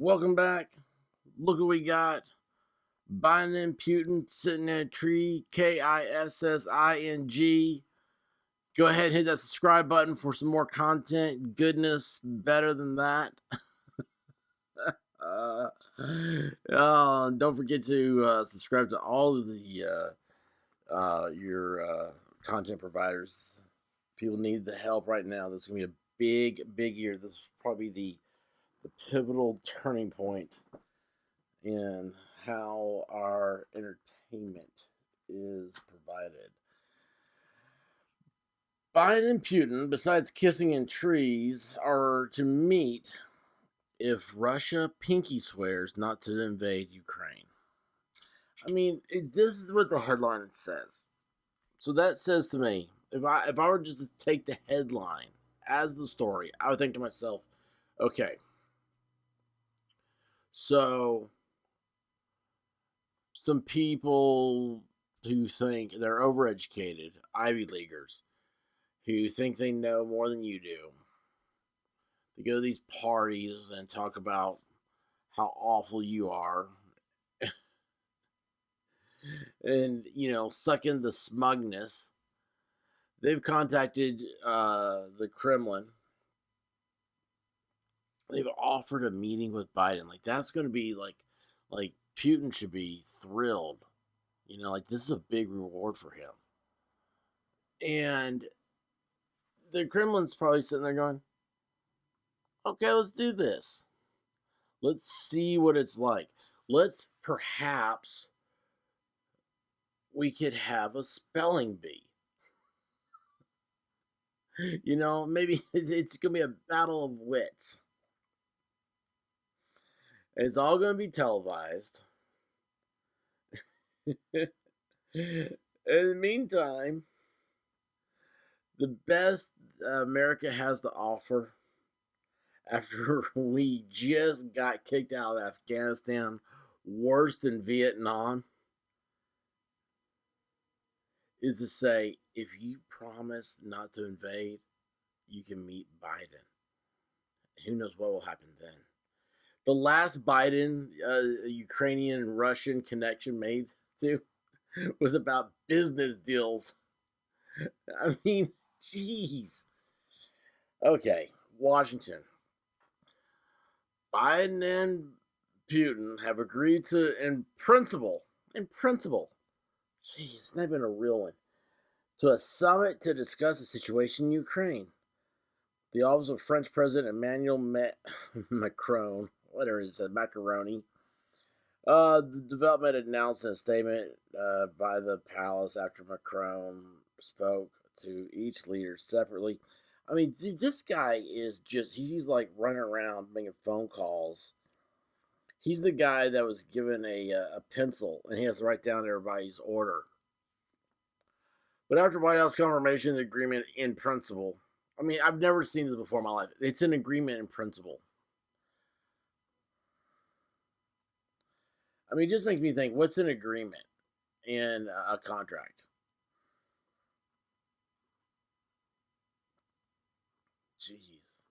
Welcome back. Look what we got. Biden and Putin sitting in a tree. Kissing. Go ahead and hit that subscribe button for some more content. Goodness, better than that. Don't forget to subscribe to all of the your content providers. People need the help right now. This is gonna be a big year. This is probably the pivotal turning point in how our entertainment is provided. Biden and Putin, besides kissing in trees, are to meet if Russia pinky swears not to invade Ukraine. I mean, this is what the headline says. So that says to me, if I were just to take the headline as the story, I would think to myself, okay, so some people who think they're overeducated, Ivy Leaguers, who think they know more than you do, they go to these parties and talk about how awful you are and, suck in the smugness. They've contacted the Kremlin. They've offered a meeting with Biden. Like, that's going to be like Putin should be thrilled. This is a big reward for him. And the Kremlin's probably sitting there going, okay, let's do this. Let's see what it's like. We could have a spelling bee. Maybe it's going to be a battle of wits. And it's all going to be televised. In the meantime, the best America has to offer after we just got kicked out of Afghanistan, worse than Vietnam, is to say, if you promise not to invade, you can meet Biden. Who knows what will happen then? The last Biden, Ukrainian and Russian connection made to was about business deals. I mean, jeez. Okay, Washington. Biden and Putin have agreed to, in principle, geez, it's not even a real one, to a summit to discuss the situation in Ukraine. The office of French President Emmanuel Macron, whatever it said, macaroni. The development announced in a statement by the palace after Macron spoke to each leader separately. I mean, dude, this guy is he's like running around making phone calls. He's the guy that was given a pencil and he has to write down everybody's order. But after White House confirmation of the agreement in principle, I mean, I've never seen this before in my life. It's an agreement in principle. I mean, it just makes me think, what's an agreement in a contract? Jeez.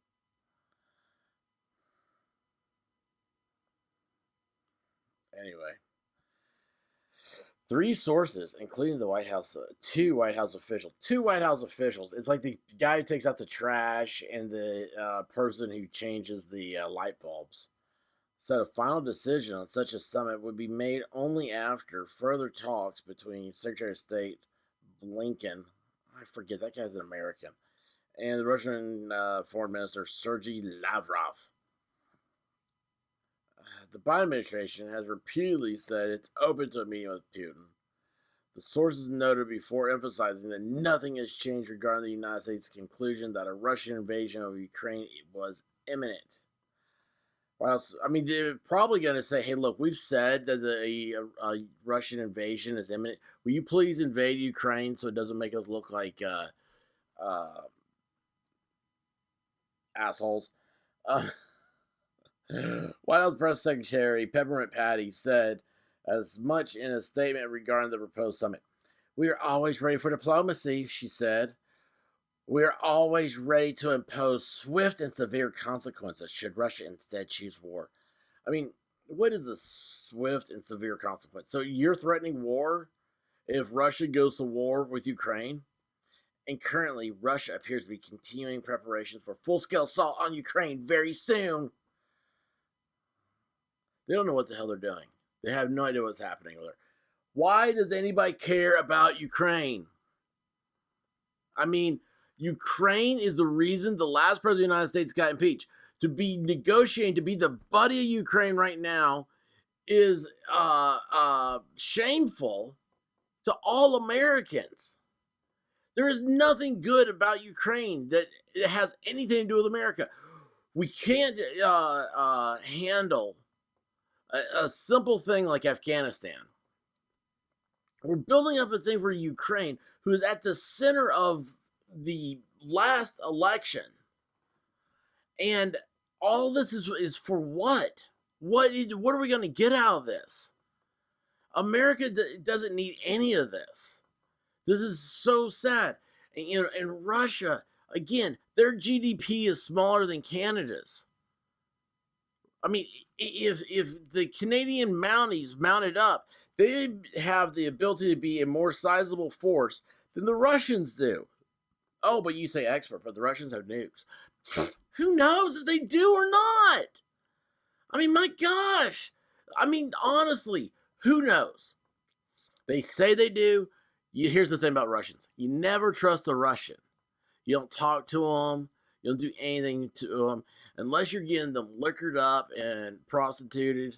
Anyway. Three sources, including the White House, two White House officials. It's like the guy who takes out the trash and the person who changes the light bulbs, said a final decision on such a summit would be made only after further talks between Secretary of State Blinken, I forget, that guy's an American, and the Russian Foreign Minister Sergei Lavrov. The Biden administration has repeatedly said it's open to a meeting with Putin. The sources noted before emphasizing that nothing has changed regarding the United States' conclusion that a Russian invasion of Ukraine was imminent. I mean, they're probably going to say, hey, look, we've said that a Russian invasion is imminent. Will you please invade Ukraine so it doesn't make us look like assholes? White House Press Secretary Peppermint Patty said as much in a statement regarding the proposed summit. We are always ready for diplomacy, she said. We are always ready to impose swift and severe consequences should Russia instead choose war. I mean, what is a swift and severe consequence? So you're threatening war if Russia goes to war with Ukraine? And currently, Russia appears to be continuing preparations for full-scale assault on Ukraine very soon. They don't know what the hell they're doing. They have no idea what's happening with her. Why does anybody care about Ukraine? I mean, Ukraine is the reason the last president of the United States got impeached. To be negotiating, to be the buddy of Ukraine right now is shameful to all Americans. There is nothing good about Ukraine that has anything to do with America. We can't handle a simple thing like Afghanistan. We're building up a thing for Ukraine, who is at the center of the last election. And all this is for what? What are we going to get out of this? America doesn't need any of this. This is so sad. And, and Russia, again, their GDP is smaller than Canada's. I mean, if the Canadian Mounties mounted up, they have the ability to be a more sizable force than the Russians do. Oh, but you say expert, but the Russians have nukes. Who knows if they do or not? I mean, my gosh. I mean, honestly, who knows? They say they do. Here's the thing about Russians. You never trust a Russian. You don't talk to them. You don't do anything to them. Unless you're getting them liquored up and prostituted.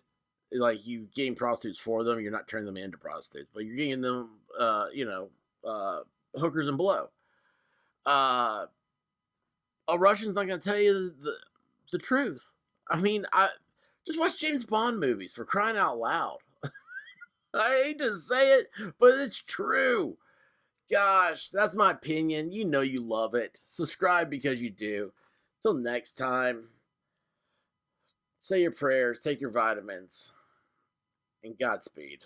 Like, you getting prostitutes for them. You're not turning them into prostitutes. But you're getting them, hookers and blow. A Russian's not going to tell you the truth. I mean, just watch James Bond movies, for crying out loud. I hate to say it, but it's true. Gosh, that's my opinion. You know you love it. Subscribe because you do. Till next time, say your prayers, take your vitamins, and Godspeed.